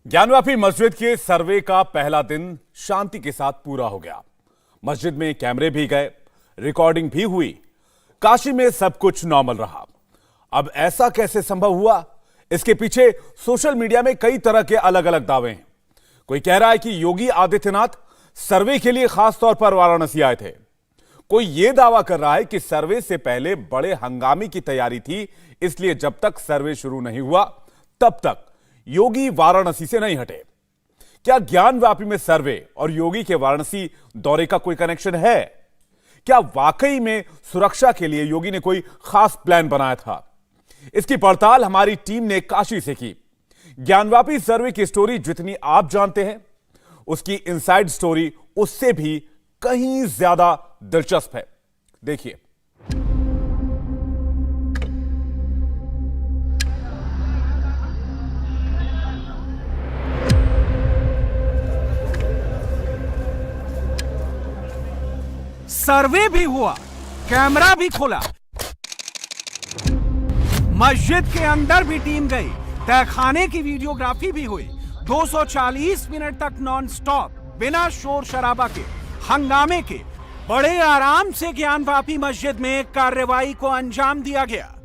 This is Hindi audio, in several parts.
ज्ञानवापी मस्जिद के सर्वे का पहला दिन शांति के साथ पूरा हो गया। मस्जिद में कैमरे भी गए, रिकॉर्डिंग भी हुई। काशी में सब कुछ नॉर्मल रहा। अब ऐसा कैसे संभव हुआ? इसके पीछे सोशल मीडिया में कई तरह के अलग अलग दावे हैं। कोई कह रहा है कि योगी आदित्यनाथ सर्वे के लिए खास तौर पर वाराणसी आए थे। कोई यह दावा कर रहा है कि सर्वे से पहले बड़े हंगामे की तैयारी थी, इसलिए जब तक सर्वे शुरू नहीं हुआ तब तक योगी वाराणसी से नहीं हटे। क्या ज्ञानवापी में सर्वे और योगी के वाराणसी दौरे का कोई कनेक्शन है? क्या वाकई में सुरक्षा के लिए योगी ने कोई खास प्लान बनाया था? इसकी पड़ताल हमारी टीम ने काशी से की। ज्ञानवापी सर्वे की स्टोरी जितनी आप जानते हैं, उसकी इनसाइड स्टोरी उससे भी कहीं ज्यादा दिलचस्प है। देखिए। सर्वे भी हुआ, कैमरा भी खोला, मस्जिद के अंदर भी टीम गई, तहखाने की वीडियोग्राफी भी हुई। 240 मिनट तक नॉन स्टॉप बिना शोर शराबा के, हंगामे के, बड़े आराम से ज्ञानवापी मस्जिद में कार्रवाई को अंजाम दिया गया।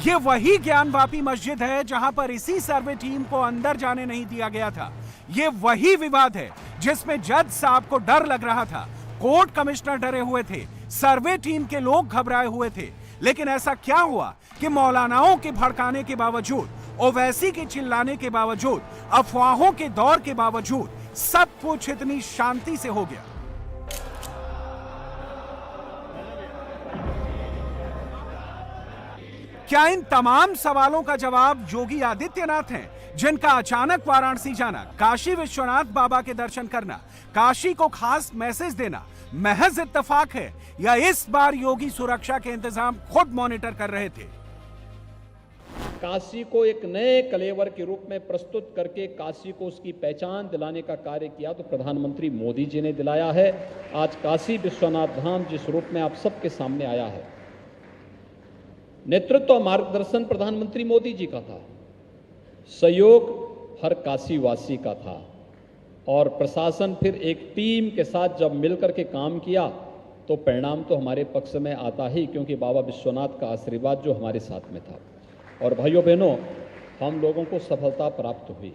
यह वही ज्ञानवापी मस्जिद है जहां पर इसी सर्वे टीम को अंदर जाने नहीं दिया गया था। यह वही विवाद है जिसमें जज साहब को डर लग रहा था, कोर्ट कमिश्नर डरे हुए थे, सर्वे टीम के लोग घबराए हुए थे। लेकिन ऐसा क्या हुआ कि मौलानाओं के भड़काने के बावजूद, ओवैसी के चिल्लाने के बावजूद, अफवाहों के दौर के बावजूद सब कुछ इतनी शांति से हो गया? क्या इन तमाम सवालों का जवाब योगी आदित्यनाथ हैं, जिनका अचानक वाराणसी जाना, काशी विश्वनाथ बाबा के दर्शन करना, काशी को खास मैसेज देना महज इत्तेफाक है, या इस बार योगी सुरक्षा के इंतजाम खुद मॉनिटर कर रहे थे? काशी को एक नए कलेवर के रूप में प्रस्तुत करके काशी को उसकी पहचान दिलाने का कार्य किया तो प्रधानमंत्री मोदी जी ने दिलाया है। आज काशी विश्वनाथ धाम जिस रूप में आप सबके सामने आया है, नेतृत्व और मार्गदर्शन प्रधानमंत्री मोदी जी का था, सहयोग हर काशीवासी का था, और प्रशासन फिर एक टीम के साथ जब मिलकर के काम किया तो परिणाम तो हमारे पक्ष में आता ही, क्योंकि बाबा विश्वनाथ का आशीर्वाद जो हमारे साथ में था। और भाइयों बहनों, हम लोगों को सफलता प्राप्त हुई।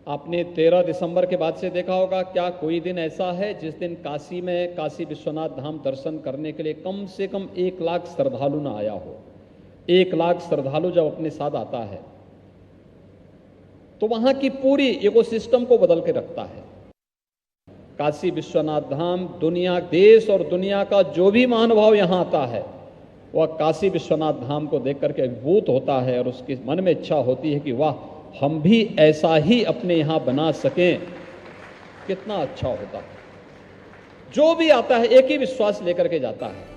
आपने 13 दिसंबर के बाद से देखा होगा, क्या कोई दिन ऐसा है जिस दिन काशी में, काशी विश्वनाथ धाम दर्शन करने के लिए कम से कम 1 लाख श्रद्धालु ना आया हो? 1 लाख श्रद्धालु जब अपने साथ आता है तो वहां की पूरी इकोसिस्टम को बदल के रखता है। काशी विश्वनाथ धाम दुनिया, देश और दुनिया का जो भी महानुभाव यहां आता है, वह काशी विश्वनाथ धाम को देख करके अभिभूत होता है और उसके मन में इच्छा होती है कि वाह, हम भी ऐसा ही अपने यहां बना सकें, कितना अच्छा होता है। जो भी आता है एक ही विश्वास लेकर के जाता है।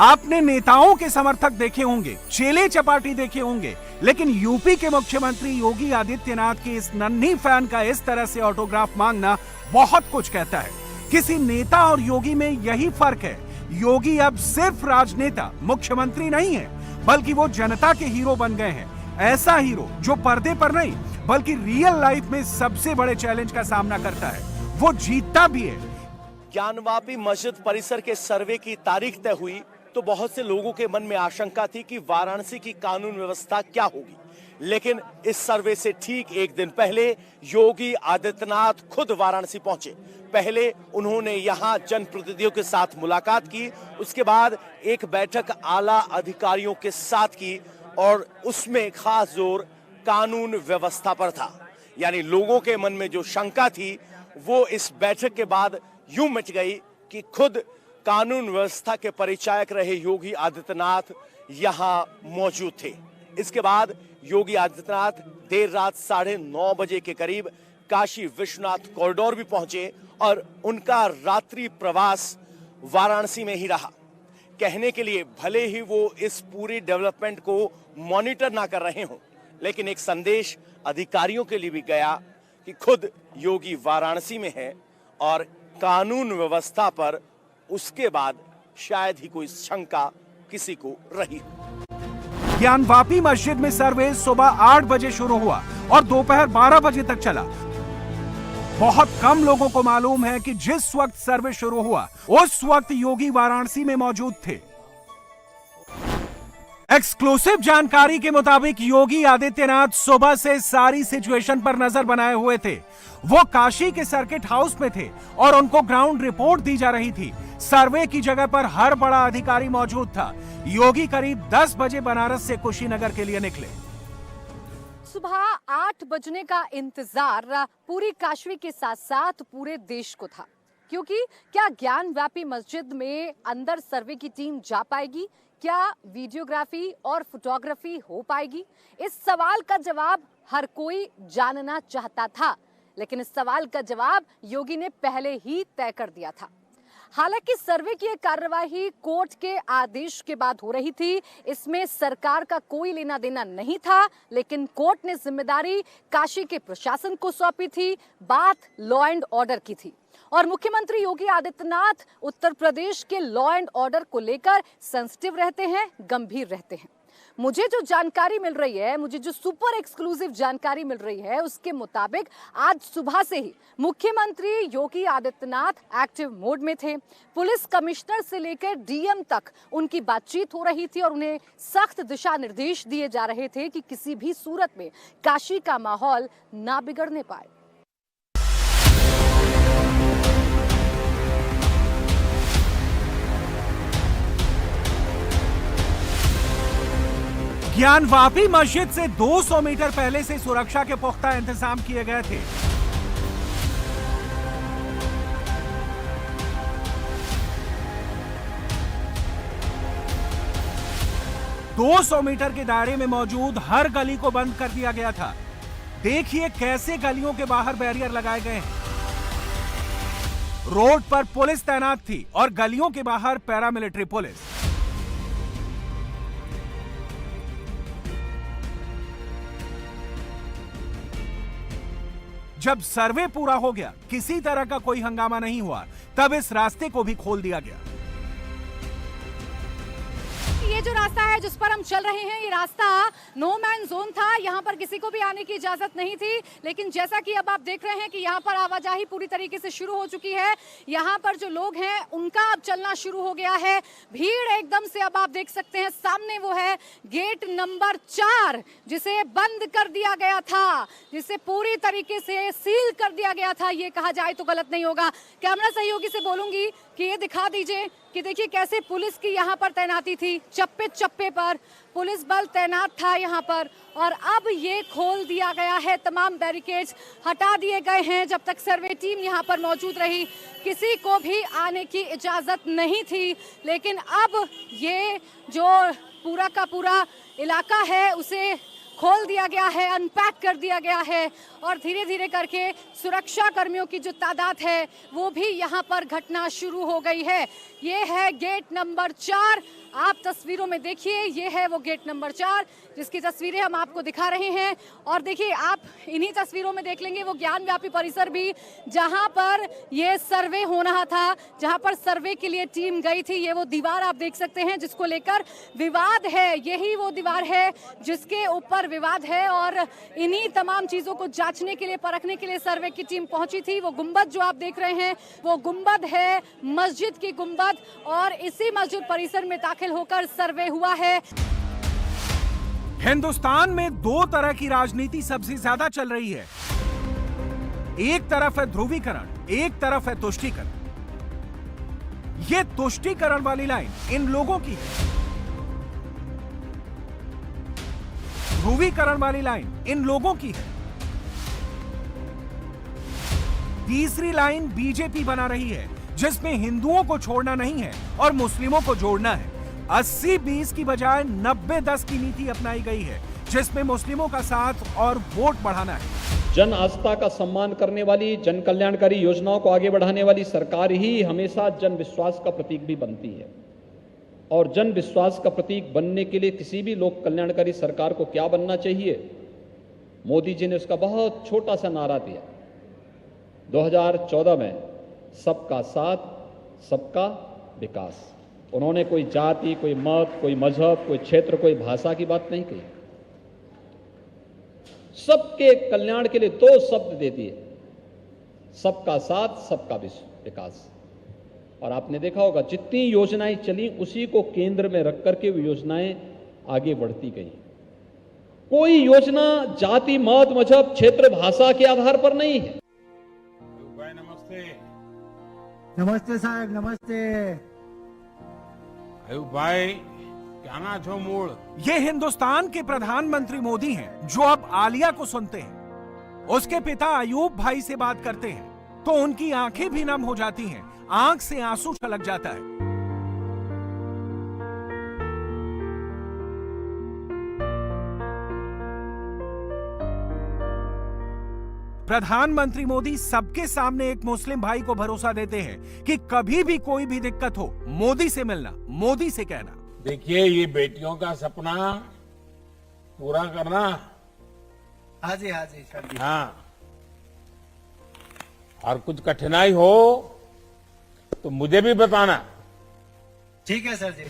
आपने नेताओं के समर्थक देखे होंगे, चेले चपाटी देखे होंगे, लेकिन यूपी के मुख्यमंत्री योगी आदित्यनाथ की इस नन्ही फैन का इस तरह से ऑटोग्राफ मांगना बहुत कुछ कहता है। किसी नेता और योगी में यही फर्क है, योगी अब सिर्फ राजनेता, मुख्यमंत्री नहीं है, बल्कि वो जनता के हीरो बन गए हैं। ऐसा हीरो जो पर्दे पर नहीं बल्कि रियल लाइफ में सबसे बड़े चैलेंज का सामना करता है, वो जीतता भी है। ज्ञानवापी मस्जिद परिसर के सर्वे की तारीख तय हुई तो बहुत से लोगों के मन में आशंका थी कि वाराणसी की कानून व्यवस्था क्या होगी। लेकिन इस सर्वे से ठीक एक दिन पहले योगी आदित्यनाथ खुद वाराणसी पहुंचे। पहले उन्होंने यहां जनप्रतिनिधियों के साथ मुलाकात की, उसके बाद एक बैठक आला अधिकारियों के साथ की और उसमें खास जोर कानून व्यवस्था पर था। यानी लोगों के मन में जो शंका थी वो इस बैठक के बाद यूं मिट गई कि खुद कानून व्यवस्था के परिचायक रहे योगी आदित्यनाथ यहां मौजूद थे। इसके बाद योगी आदित्यनाथ देर रात 9:30 बजे के करीब काशी विश्वनाथ कॉरिडोर भी पहुंचे और उनका रात्रि प्रवास वाराणसी में ही रहा। कहने के लिए भले ही वो इस पूरी डेवलपमेंट को मॉनिटर ना कर रहे हों, लेकिन एक संदेश अधिकारियों के लिए भी गया कि खुद योगी वाराणसी में है और कानून व्यवस्था पर उसके बाद शायद ही कोई शंका किसी को रही हो। ज्ञानवापी मस्जिद में सर्वे सुबह 8 बजे शुरू हुआ और दोपहर 12 बजे तक चला। बहुत कम लोगों को मालूम है कि जिस वक्त सर्वे शुरू हुआ उस वक्त योगी वाराणसी में मौजूद थे। एक्सक्लूसिव जानकारी के मुताबिक योगी आदित्यनाथ सुबह से सारी सिचुएशन पर नजर बनाए हुए थे। वो काशी के सर्किट हाउस में थे और उनको ग्राउंड रिपोर्ट दी जा रही थी। सर्वे की जगह पर हर बड़ा अधिकारी मौजूद था। योगी करीब 10 बजे बनारस से कुशीनगर के लिए निकले। सुबह 8 बजने का इंतजार पूरी काशी के साथ साथ पूरे देश को था, क्योंकि क्या ज्ञानवापी मस्जिद में अंदर सर्वे की टीम जा पाएगी? क्या वीडियोग्राफी और फोटोग्राफी हो पाएगी? इस सवाल का जवाब हर कोई जानना चाहता था, लेकिन इस सवाल का जवाब योगी ने पहले ही तय कर दिया था। हालांकि सर्वे की यह कार्यवाही कोर्ट के आदेश के बाद हो रही थी, इसमें सरकार का कोई लेना देना नहीं था, लेकिन कोर्ट ने जिम्मेदारी काशी के प्रशासन को सौंपी थी। बात लॉ एंड ऑर्डर की थी और मुख्यमंत्री योगी आदित्यनाथ उत्तर प्रदेश के लॉ एंड ऑर्डर को लेकर सेंसिटिव रहते हैं, गंभीर रहते हैं। मुझे जो जानकारी मिल रही है, मुझे जो सुपर एक्सक्लूसिव जानकारी मिल रही है, उसके मुताबिक आज सुबह से ही मुख्यमंत्री योगी आदित्यनाथ एक्टिव मोड में थे। पुलिस कमिश्नर से लेकर डीएम तक उनकी बातचीत हो रही थी और उन्हें सख्त दिशा निर्देश दिए जा रहे थे कि किसी भी सूरत में काशी का माहौल ना बिगड़ने पाए। ज्ञानवापी मस्जिद से 200 मीटर पहले से सुरक्षा के पुख्ता इंतजाम किए गए थे। दो 200 मीटर के दायरे में मौजूद हर गली को बंद कर दिया गया था। देखिए कैसे गलियों के बाहर बैरियर लगाए गए हैं। रोड पर पुलिस तैनात थी और गलियों के बाहर पैरामिलिट्री पुलिस। जब सर्वे पूरा हो गया, किसी तरह का कोई हंगामा नहीं हुआ, तब इस रास्ते को भी खोल दिया गया। ये जो रास्ता है जिस पर हम चल रहे हैं, ये रास्ता नो मैन जोन था। यहाँ पर किसी को भी आने की इजाजत नहीं थी, लेकिन जैसा कि अब आप देख रहे हैं कि यहाँ पर आवाजाही पूरी तरीके से शुरू हो चुकी है। यहाँ पर जो लोग हैं उनका अब चलना शुरू हो गया है। भीड़ एकदम से अब आप देख सकते हैं, सामने वो है गेट नंबर 4, जिसे बंद कर दिया गया था, जिसे पूरी तरीके से सील कर दिया गया था। ये कहा जाए तो गलत नहीं होगा। कैमरा सहयोगी से बोलूंगी कि ये दिखा दीजिए कि देखिए कैसे पुलिस की यहाँ पर तैनाती थी। चप्पे चप्पे पर पुलिस बल तैनात था यहाँ पर, और अब ये खोल दिया गया है। तमाम बैरिकेड्स हटा दिए गए हैं। जब तक सर्वे टीम यहाँ पर मौजूद रही, किसी को भी आने की इजाजत नहीं थी, लेकिन अब ये जो पूरा का पूरा इलाका है उसे खोल दिया गया है, अनपैक कर दिया गया है, और धीरे धीरे करके सुरक्षा कर्मियों की जो तादाद है वो भी यहाँ पर घटना शुरू हो गई है। ये है गेट नंबर 4, आप तस्वीरों में देखिए, ये है वो गेट नंबर 4 जिसकी तस्वीरें हम आपको दिखा रहे हैं। और देखिए, आप इन्हीं तस्वीरों में देख लेंगे वो ज्ञानवापी परिसर भी, जहां पर ये सर्वे होना था, जहां पर सर्वे के लिए टीम गई थी। ये वो दीवार आप देख सकते हैं जिसको लेकर विवाद है, यही वो दीवार है जिसके ऊपर विवाद है, और इन्हीं तमाम चीजों को जांचने के लिए, परखने के लिए सर्वे की टीम पहुंची थी। वो गुंबद जो आप देख रहे हैं वो गुंबद है, मस्जिद की गुंबद, और इसी मस्जिद परिसर में दाखिल होकर सर्वे हुआ है। हिंदुस्तान में 2 तरह की राजनीति सबसे ज्यादा चल रही है। एक तरफ है ध्रुवीकरण, एक तरफ है तुष्टीकरण। ये तुष्टीकरण वाली लाइन इन लोगों की है, ध्रुवीकरण वाली लाइन इन लोगों की है। तीसरी लाइन बीजेपी बना रही है, जिसमें हिंदुओं को छोड़ना नहीं है और मुस्लिमों को जोड़ना है। 80-20 की बजाय 90-10 की नीति अपनाई गई है, जिसमें मुस्लिमों का साथ और वोट बढ़ाना है। जन आस्था का सम्मान करने वाली, जन कल्याणकारी योजनाओं को आगे बढ़ाने वाली सरकार ही हमेशा जन विश्वास का प्रतीक भी बनती है। और जन विश्वास का प्रतीक बनने के लिए किसी भी लोक कल्याणकारी सरकार को क्या बनना चाहिए, मोदी जी ने उसका बहुत छोटा सा नारा दिया 2014 में, सबका साथ सबका विकास। उन्होंने कोई जाति, कोई मत, कोई मजहब, कोई क्षेत्र, कोई भाषा की बात नहीं कही। सबके कल्याण के लिए दो शब्द दे दिए, सबका साथ, सबका विकास। और आपने देखा होगा जितनी योजनाएं चली उसी को केंद्र में रख करके वो योजनाएं आगे बढ़ती गई। कोई योजना जाति, मत, मजहब, क्षेत्र, भाषा के आधार पर नहीं है। भाई नमस्ते। नमस्ते साहब, नमस्ते। अयूब भाई क्या ना छो मूल। ये हिंदुस्तान के प्रधानमंत्री मोदी हैं जो अब आलिया को सुनते हैं। उसके पिता अयूब भाई से बात करते हैं तो उनकी आंखें भी नम हो जाती हैं, आंख से आंसू छलक जाता है। प्रधानमंत्री मोदी सबके सामने एक मुस्लिम भाई को भरोसा देते हैं कि कभी भी कोई भी दिक्कत हो मोदी से मिलना, मोदी से कहना। देखिए ये बेटियों का सपना पूरा करना। हाँ जी सर जी। हाँ, और कुछ कठिनाई हो तो मुझे भी बताना। ठीक है सर जी।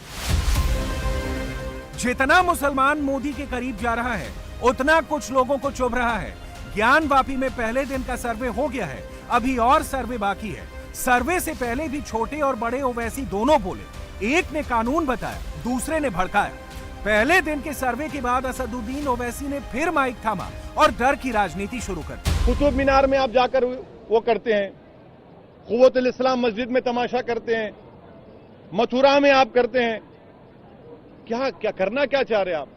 जितना मुसलमान मोदी के करीब जा रहा है उतना कुछ लोगों को चुभ रहा है। ज्ञानवापी में पहले दिन का सर्वे हो गया है, अभी और सर्वे बाकी है। सर्वे से पहले भी छोटे और बड़े ओवैसी दोनों बोले। एक ने कानून बताया, दूसरे ने भड़काया। पहले दिन के सर्वे के बाद असदुद्दीन ओवैसी ने फिर माइक थामा और डर की राजनीति शुरू कर दी। कुतुब मीनार में आप जाकर वो करते हैं, कुव्वतुल इस्लाम मस्जिद में तमाशा करते हैं, मथुरा में आप करते हैं। क्या क्या करना क्या चाह रहे हैं आप?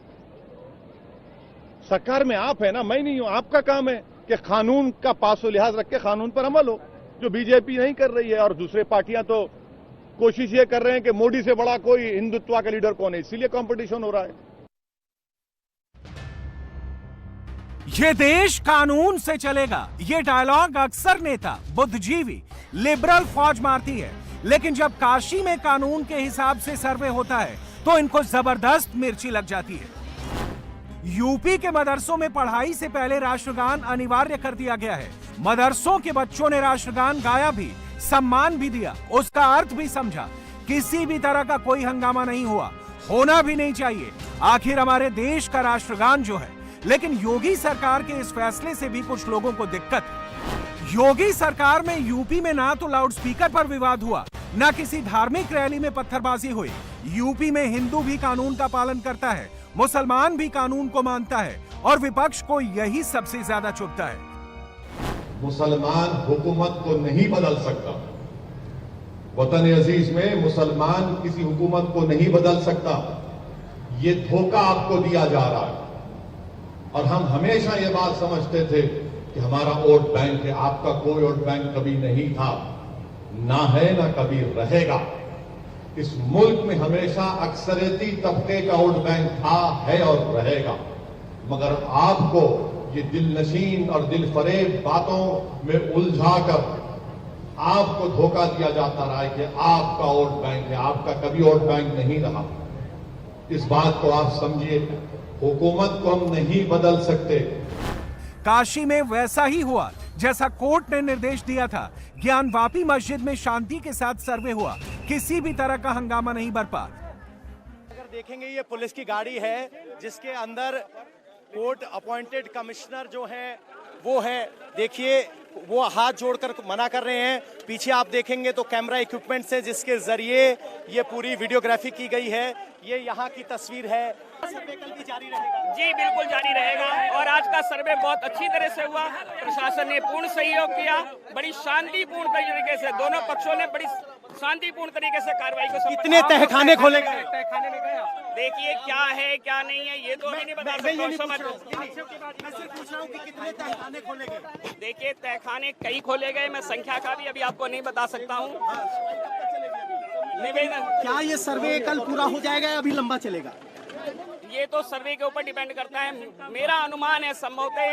सरकार में आप है ना, मैं नहीं हूं। आपका काम है कि कानून का पासो लिहाज रख के कानून पर अमल हो, जो बीजेपी नहीं कर रही है। और दूसरे पार्टियां तो कोशिश ये कर रहे हैं कि मोदी से बड़ा कोई हिंदुत्व का लीडर कौन है, इसीलिए कंपटीशन हो रहा है। ये देश कानून से चलेगा, ये डायलॉग अक्सर नेता, बुद्धिजीवी, लिबरल फौज मारती है। लेकिन जब काशी में कानून के हिसाब से सर्वे होता है तो इनको जबरदस्त मिर्ची लग जाती है। यूपी के मदरसों में पढ़ाई से पहले राष्ट्रगान अनिवार्य कर दिया गया है। मदरसों के बच्चों ने राष्ट्रगान गाया भी, सम्मान भी दिया, उसका अर्थ भी समझा। किसी भी तरह का कोई हंगामा नहीं हुआ, होना भी नहीं चाहिए। आखिर हमारे देश का राष्ट्रगान जो है। लेकिन योगी सरकार के इस फैसले से भी कुछ लोगों को दिक्कत है। योगी सरकार में यूपी में ना तो लाउडस्पीकर पर विवाद हुआ, ना किसी धार्मिक रैली में पत्थरबाजी हुई। यूपी में हिंदू भी कानून का पालन करता है, मुसलमान भी कानून को मानता है और विपक्ष को यही सबसे ज्यादा चुभता है। मुसलमान हुकूमत को नहीं बदल सकता। वतन अजीज में मुसलमान किसी हुकूमत को नहीं बदल सकता। ये धोखा आपको दिया जा रहा है। और हम हमेशा ये बात समझते थे कि हमारा वोट बैंक है। आपका कोई वोट बैंक कभी नहीं था, ना है, ना कभी रहेगा। इस मुल्क में हमेशा अक्सरियती तबके का वोट बैंक था, है और रहेगा। मगर आपको ये दिलनशीन और दिलफरेब बातों में उलझाकर आपको धोखा दिया जाता रहा है कि आपका वोट बैंक है। आपका कभी वोट बैंक नहीं रहा। इस बात को आप समझिए। हुकूमत को हम नहीं बदल सकते। काशी में वैसा ही हुआ जैसा कोर्ट ने निर्देश दिया था। ज्ञानवापी मस्जिद में शांति के साथ सर्वे हुआ, किसी भी तरह का हंगामा नहीं बरपा। अगर देखेंगे ये पुलिस की गाड़ी है जिसके अंदर कोर्ट अपॉइंटेड कमिश्नर जो है वो है। देखिए वो हाथ जोड़कर मना कर रहे हैं। पीछे आप देखेंगे तो कैमरा इक्विपमेंट से जिसके जरिए ये पूरी वीडियोग्राफी की गई है। ये यहाँ की तस्वीर है। सर्वे कल भी जारी रहेगा? जी बिल्कुल जारी रहेगा। और आज का सर्वे बहुत अच्छी तरह से हुआ। प्रशासन ने पूर्ण सहयोग किया, बड़ी शांतिपूर्ण तरीके से दोनों पक्षों ने बड़ी शांतिपूर्ण तरीके से कार्रवाई को। कितने तहखाने खोले गए? तहखाने में गया, देखिए क्या है क्या नहीं है ये तो अभी नहीं बता सकता। कितने तहखाने खोले गए? देखिए तहखाने कई खोले गए, मैं संख्या का भी अभी आपको नहीं बता सकता हूँ। क्या ये सर्वे कल पूरा हो जाएगा या अभी लंबा चलेगा? ये तो सर्वे के ऊपर डिपेंड करता है। मेरा अनुमान है संभवतः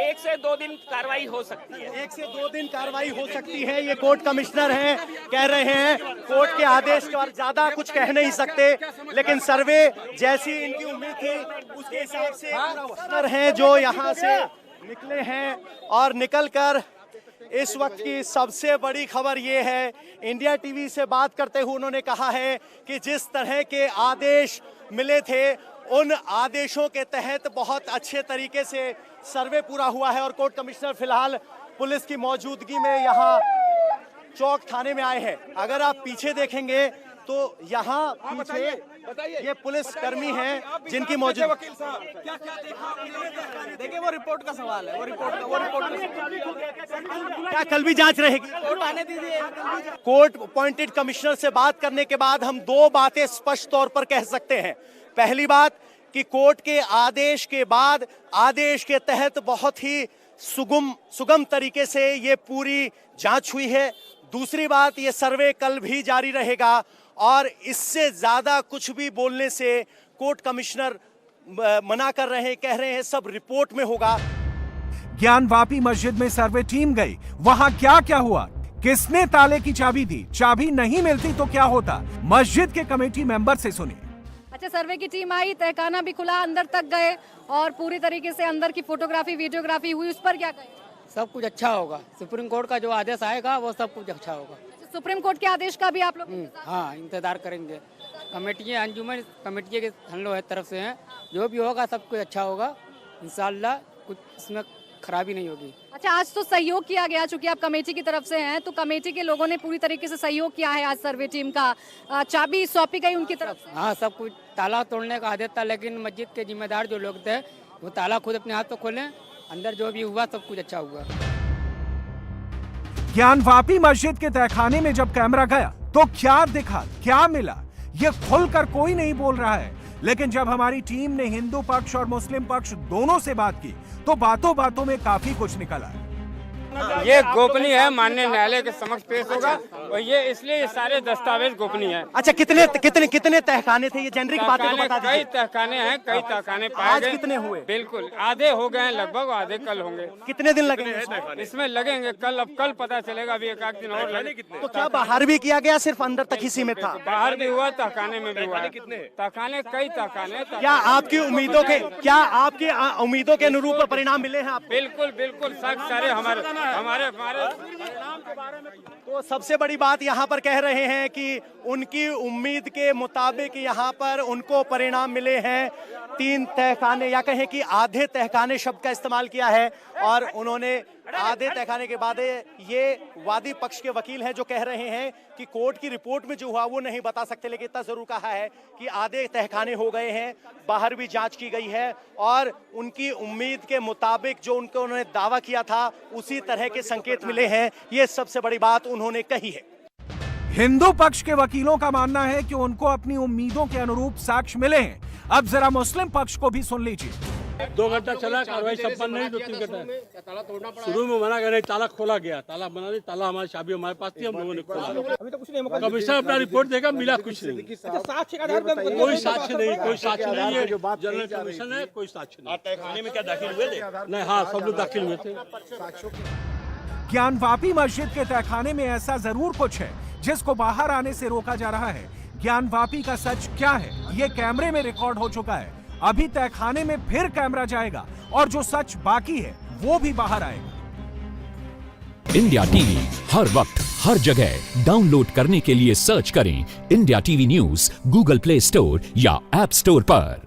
1 से 2 दिन कार्रवाई हो सकती है। 1 से 2 दिन कार्रवाई हो सकती है। ये कोर्ट कमिश्नर हैं, कह रहे हैं कोर्ट के आदेश पर ज्यादा कुछ कह नहीं सकते। लेकिन सर्वे जैसी इनकी उम्मीद थी उसके हिसाब से कमिश्नर हैं जो यहाँ से निकले हैं और निकलकर इस वक्त की सबसे बड़ी खबर ये है, इंडिया टीवी से बात करते हुए उन्होंने कहा है कि जिस तरह के आदेश मिले थे उन आदेशों के तहत बहुत अच्छे तरीके से सर्वे पूरा हुआ है और कोर्ट कमिश्नर फिलहाल पुलिस की मौजूदगी में यहाँ चौक थाने में आए हैं। अगर आप पीछे देखेंगे तो यहाँ पीछे ये पुलिस कर्मी हैं जिनकी मौजूदगी। देखिए वो रिपोर्ट का सवाल है, वो रिपोर्ट क्या कल भी जांच रहेगी? आने दीजिए। कोर्ट अपॉइंटेड कमिश्नर से बात करने के बाद हम दो बातें स्पष्ट तौर पर कह सकते हैं। पहली बात कि कोर्ट के आदेश के बाद आदेश के तहत बहुत ही सुगम तरीके से ये पूरी जांच हुई है। दूसरी बात, ये सर्वे कल भी जारी रहेगा और इससे ज्यादा कुछ भी बोलने से कोर्ट कमिश्नर मना कर रहे हैं, कह रहे हैं सब रिपोर्ट में होगा। ज्ञानवापी मस्जिद में सर्वे टीम गई, वहां क्या क्या हुआ, किसने ताले की चाबी दी, चाबी नहीं मिलती तो क्या होता, मस्जिद के कमेटी मेंबर से सुनिए। अच्छा, सर्वे की टीम आई, तहखाना भी खुला, अंदर तक गए और पूरी तरीके से अंदर की फोटोग्राफी वीडियोग्राफी हुई, उस पर क्या कहें? सब कुछ अच्छा होगा। सुप्रीम कोर्ट का जो आदेश आएगा वो सब कुछ अच्छा होगा। सुप्रीम कोर्ट के आदेश का भी आप लोग हाँ, इंतजार करेंगे। कमेटियाँ अंजुमन कमेटी के हम लोग तरफ से हैं, जो भी होगा सब कुछ अच्छा होगा इंशाल्लाह, कुछ इसमें खराबी नहीं होगी। अच्छा, आज तो सहयोग किया गया, चूंकि आप कमेटी की तरफ से हैं तो कमेटी के लोगों ने पूरी तरीके से सहयोग किया है। आज सर्वे टीम का चाबी सौंपी गई उनकी तरफ से। हाँ, सब कुछ। ताला तोड़ने का आदेश था लेकिन मस्जिद के जिम्मेदार जो लोग थे वो ताला खुद अपने हाथ तो खोलें, अंदर जो भी हुआ सब कुछ अच्छा हुआ। ज्ञानवापी मस्जिद के तहखाने में जब कैमरा गया तो क्या दिखा, क्या मिला, ये खुलकर कोई नहीं बोल रहा है। लेकिन जब हमारी टीम ने हिंदू पक्ष और मुस्लिम पक्ष दोनों से बात की तो बातों बातों में काफी कुछ निकला। ये गोपनीय है, माननीय न्यायालय के समक्ष पेश होगा और ये इसलिए ये सारे दस्तावेज गोपनीय है। अच्छा, कितने तहखाने थे? ये जेनरिक बातें तो बता दीजिए। कई तहखाने हैं, कई तहखाने पाए गए। कितने हुए? बिल्कुल आधे हो गए हैं लगभग, आधे कल होंगे। कितने दिन लगेंगे इसमें? लगेंगे कल, अब कल पता चलेगा, अभी एक आध दिन और लगेंगे। तो क्या बाहर भी किया गया, सिर्फ अंदर तक ही सीमित था? बाहर भी हुआ, तहखाने में भी हुआ। तहखाने कई तहखाने। क्या आपकी उम्मीदों के अनुरूप परिणाम मिले हैं आपको? बिल्कुल बिल्कुल, सारे हमारे तो सबसे बड़ी बात यहाँ पर कह रहे हैं कि उनकी उम्मीद के मुताबिक यहाँ पर उनको परिणाम मिले हैं। 3 तहखाने या कहें कि आधे तहखाने शब्द का इस्तेमाल किया है और उन्होंने आधे तहखाने के बाद ये वादी पक्ष के वकील हैं जो कह रहे हैं कि कोर्ट की रिपोर्ट में जो हुआ वो नहीं बता सकते, लेकिन इतना जरूर कहा है कि आधे तहखाने हो गए हैं, बाहर भी जांच की गई है और उनकी उम्मीद के मुताबिक जो उन्होंने दावा किया था उसी तरह के संकेत मिले हैं। ये सबसे बड़ी बात उन्होंने कही है। हिंदू पक्ष के वकीलों का मानना है कि उनको अपनी उम्मीदों के अनुरूप साक्ष्य मिले हैं। अब जरा मुस्लिम पक्ष को भी सुन लीजिए। 2 घंटा चला, कार्रवाई संपन्न नहीं, 2-3 घंटा। शुरू में मना कर ताला खोला गया, ताला बना नहीं, ताला हमारी चाबी हमारे पास थी, हम लोगों ने खोला। अभी तो कुछ नहीं, कमिश्नर अपना रिपोर्ट देगा, मिला कुछ नहीं। साक्ष्य के आधार पर कोई साक्ष्य नहीं, कोई साक्ष्य नहीं है। जनरल कमीशन है, कोई साक्ष्य नहीं। तहखाने में क्या दाखिल हुए थे? नहीं, हाँ, सब लोग दाखिल हुए थे। ज्ञानवापी मस्जिद के तहखाने में ऐसा जरूर कुछ है जिसको बाहर आने से रोका जा रहा है। ज्ञानवापी का सच क्या है, ये कैमरे में रिकॉर्ड हो चुका है। अभी तहखाने में फिर कैमरा जाएगा और जो सच बाकी है वो भी बाहर आएगा। इंडिया टीवी हर वक्त हर जगह डाउनलोड करने के लिए सर्च करें India TV news Google play store या ऐप स्टोर पर।